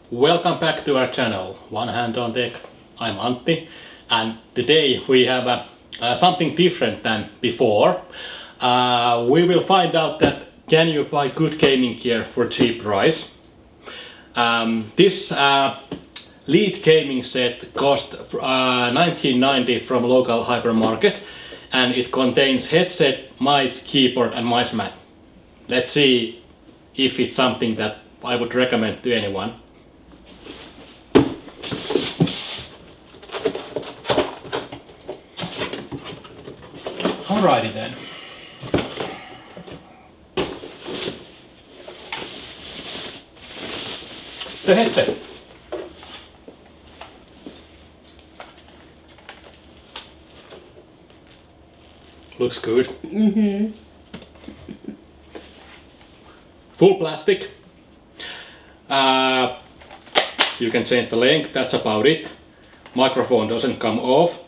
Welcome back to our channel, One Hand on Deck. I'm Antti, and today we have something different than before. We will find out that can you buy good gaming gear for cheap price. This Elite gaming set cost $19.90 from local hypermarket, and it contains headset, mice, keyboard and mice mat. Let's see if it's something that I would recommend to anyone. Alrighty then. The headset. Looks good. Mm-hmm. Full plastic. You can change the length, that's about it. Microphone doesn't come off.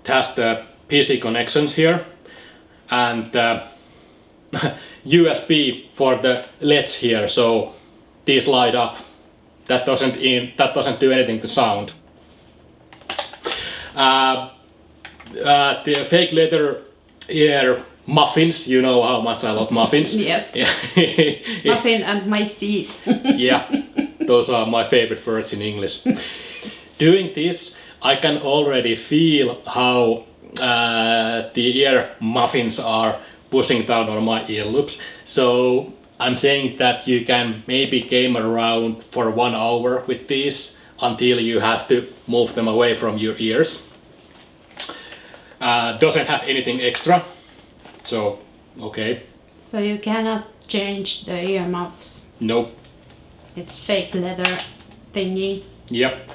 It has the PC connections here and USB for the LEDs here, so these light up. That doesn't do anything to sound. The fake leather ear muffins, you know how much I love muffins. Yes. Yeah. Muffin and mices. Yeah, those are my favorite words in English. Doing this, I can already feel how the ear muffins are pushing down on my ear loops. So I'm saying that you can maybe game around for 1 hour with these until you have to move them away from your ears. Doesn't have anything extra, so okay. So you cannot change the earmuffs? Nope. It's fake leather thingy? Yep.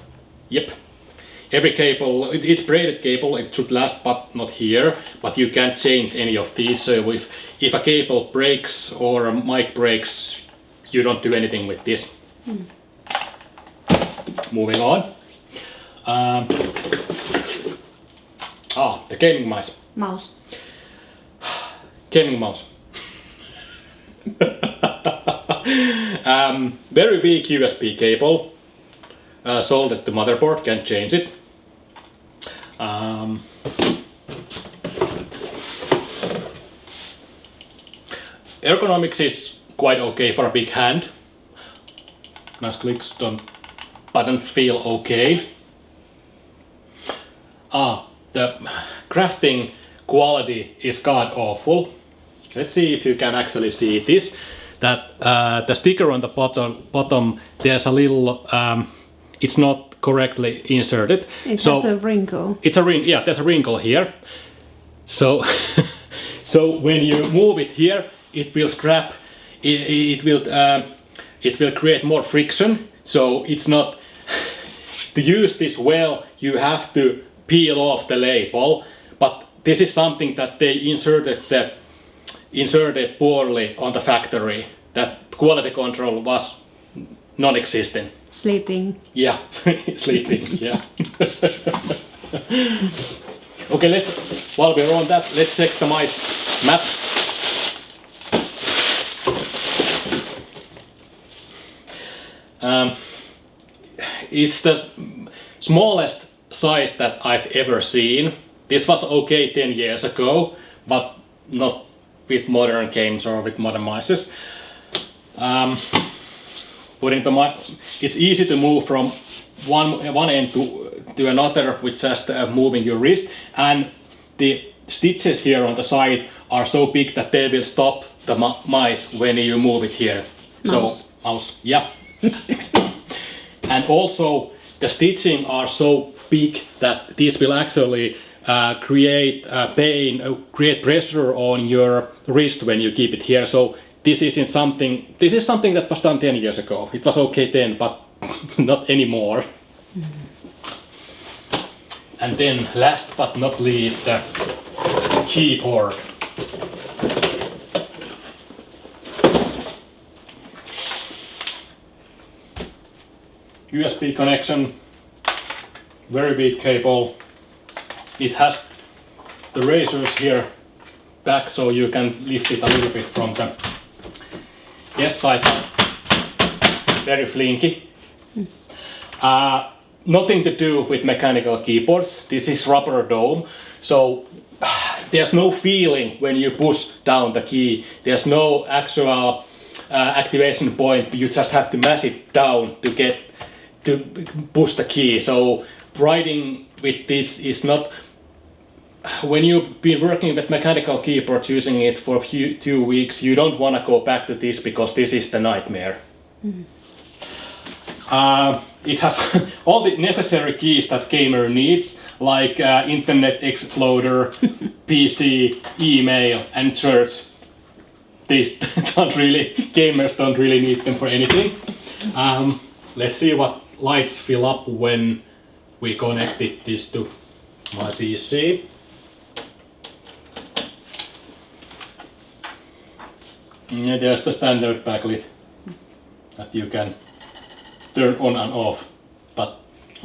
Every cable, it's braided cable, it should last, but not here. But you can't change any of these, so if a cable breaks or a mic breaks, you don't do anything with this. Moving on. The gaming mouse. Gaming mouse. Very weak USB cable. Soldered to motherboard, can't change it. Ergonomics is quite okay for a big hand. Nice clicks button feel okay. The crafting quality is god awful. Let's see if you can actually see this. That the sticker on the bottom there's a little it's not correctly inserted. It has a wrinkle. It's a yeah, there's a wrinkle here. So so when you move it here, it will scrap. It will create more friction. So it's not. To use this well, you have to peel off the label. But this is something that they inserted poorly on the factory. That quality control was non-existent. Sleeping. Yeah, sleeping, yeah. Okay, while we're on that, let's check the mice map. It's the smallest size that I've ever seen. This was okay 10 years ago, but not with modern games or with modern mice. It's easy to move from one end to another with just moving your wrist, and the stitches here on the side are so big that they will stop the mice when you move it here. So mouse, yeah. And also the stitching are so big that this will actually create pain, create pressure on your wrist when you keep it here. So this is something that was done 10 years ago. It was okay then, but not anymore. And then last but not least, the keyboard. USB connection, very big cable. It has the razors here back, so you can lift it a little bit from the yes side. very flinky. Nothing to do with mechanical keyboards. This is rubber dome, so there's no feeling when you push down the key. There's no actual activation point. You just have to mash it down to push the key. So writing with this is not. When you've been working with mechanical keyboard, using it for 2 weeks, you don't want to go back to this because this is the nightmare. It has all the necessary keys that gamer needs, like Internet Explorer, PC, email, and church. These gamers don't really need them for anything. Let's see what lights fill up when we connected this to my PC. Yeah, there's the standard backlit that you can turn on and off, but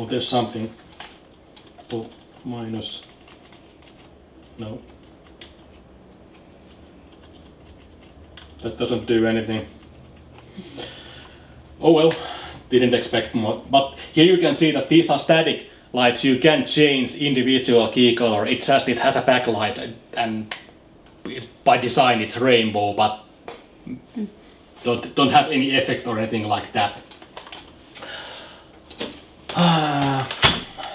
there's something. Minus. No. That doesn't do anything. Oh well, didn't expect more. But here you can see that these are static lights. You can change individual key color. It has a backlight, and by design it's rainbow, but don't have any effect or anything like that.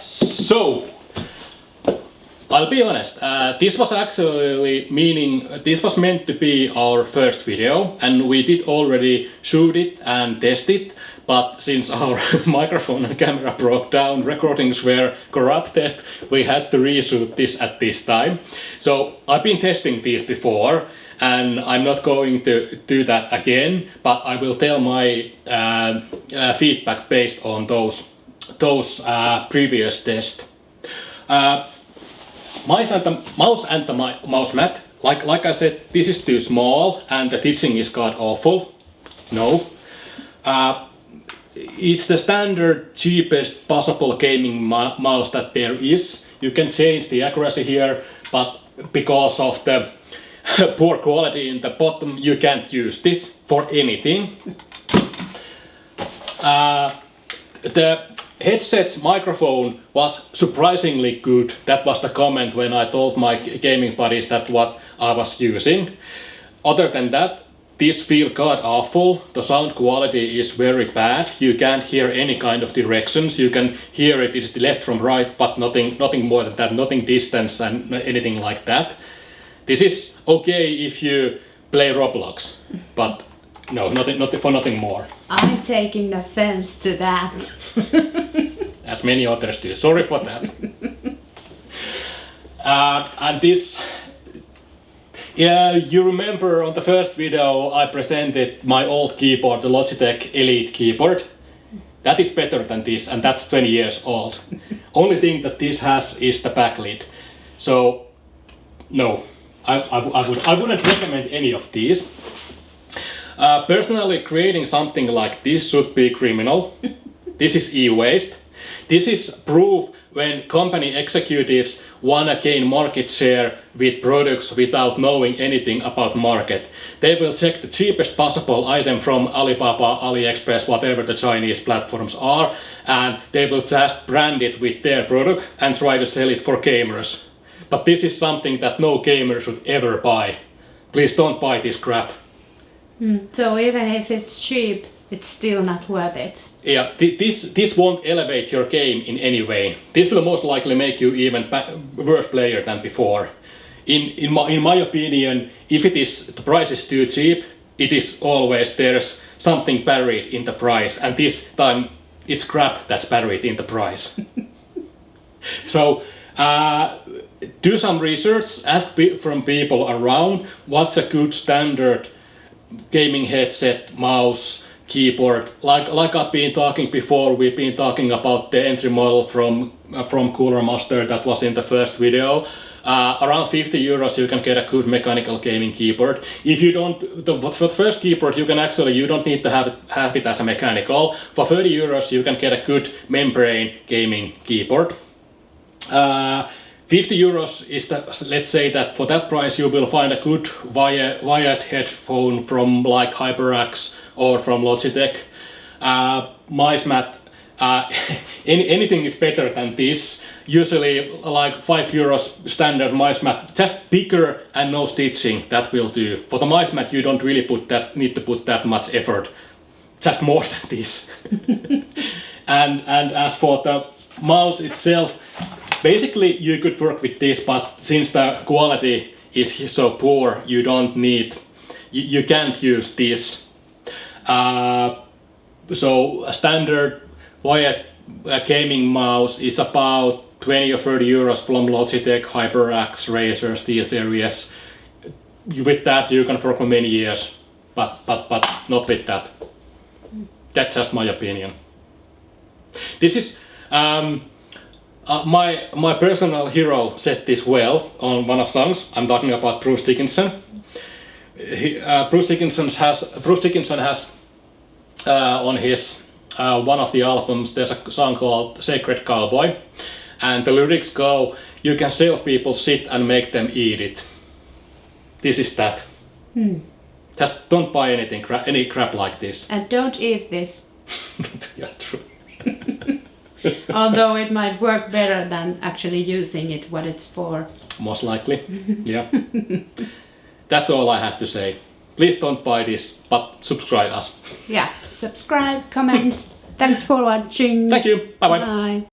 So I'll be honest, this was meant to be our first video, and we did already shoot it and test it, but since our microphone and camera broke down, recordings were corrupted, we had to reshoot this at this time. So I've been testing these before, and I'm not going to do that again, but I will tell my feedback based on those previous tests. Mouse and the mouse mat, like I said, this is too small and the teaching is god awful. No. It's the standard cheapest possible gaming mouse that there is. You can change the accuracy here, but because of the poor quality in the bottom, you can't use this for anything. The headset's microphone was surprisingly good. That was the comment when I told my gaming buddies that what I was using. Other than that, these feel god awful. The sound quality is very bad. You can't hear any kind of directions. You can hear it is left from right, but nothing more than that, nothing distance and anything like that. This is okay if you play Roblox, but no, nothing more. I'm taking offense to that. As many others do. Sorry for that. And this, yeah, you remember on the first video I presented my old keyboard, the Logitech Elite keyboard. That is better than this, and that's 20 years old. Only thing that this has is the backlit. So, no, I wouldn't recommend any of these. Personally, creating something like this should be criminal. This is e-waste. This is proof when company executives want to gain market share with products without knowing anything about market. They will check the cheapest possible item from Alibaba, AliExpress, whatever the Chinese platforms are, and they will just brand it with their product and try to sell it for gamers. But this is something that no gamer should ever buy. Please don't buy this crap. So even if it's cheap, it's still not worth it. Yeah, this won't elevate your game in any way. This will most likely make you even worse player than before. In my opinion, if the price is too cheap, it is always there's something buried in the price, and this time it's crap that's buried in the price. So do some research, ask from people around what's a good standard gaming headset, mouse, keyboard. Like I've been talking before, we've been talking about the entry model from Cooler Master that was in the first video. Around 50 euros you can get a good mechanical gaming keyboard. If you don't, for the first keyboard you don't need to have it as a mechanical. For 30 euros you can get a good membrane gaming keyboard. 50 euros is let's say that for that price you will find a good wired headphone from like HyperX or from Logitech. mice mat. Anything is better than this. Usually like €5 standard mice mat, just bigger and no stitching, that will do. For the mice mat you don't really need to put that much effort, just more than this. and as for the mouse itself, basically you could work with this, but since the quality is so poor, you don't need, you can't use this. So a standard wired gaming mouse is about 20 or 30 euros from Logitech, HyperX, Razer, SteelSeries. With that you can work for many years, but not with that. That's just my opinion. This is my personal hero said this well on one of songs. I'm talking about Bruce Dickinson. Bruce Dickinson has on his one of the albums, there's a song called Sacred Cowboy, and the lyrics go, you can sell people shit and make them eat it. This is that. Just don't buy any crap like this. And don't eat this. Yeah, true. Although it might work better than actually using it what it's for. Most likely, yeah. That's all I have to say. Please don't buy this, but subscribe us. Yeah, subscribe, comment. Thanks for watching. Thank you. Bye bye. Bye.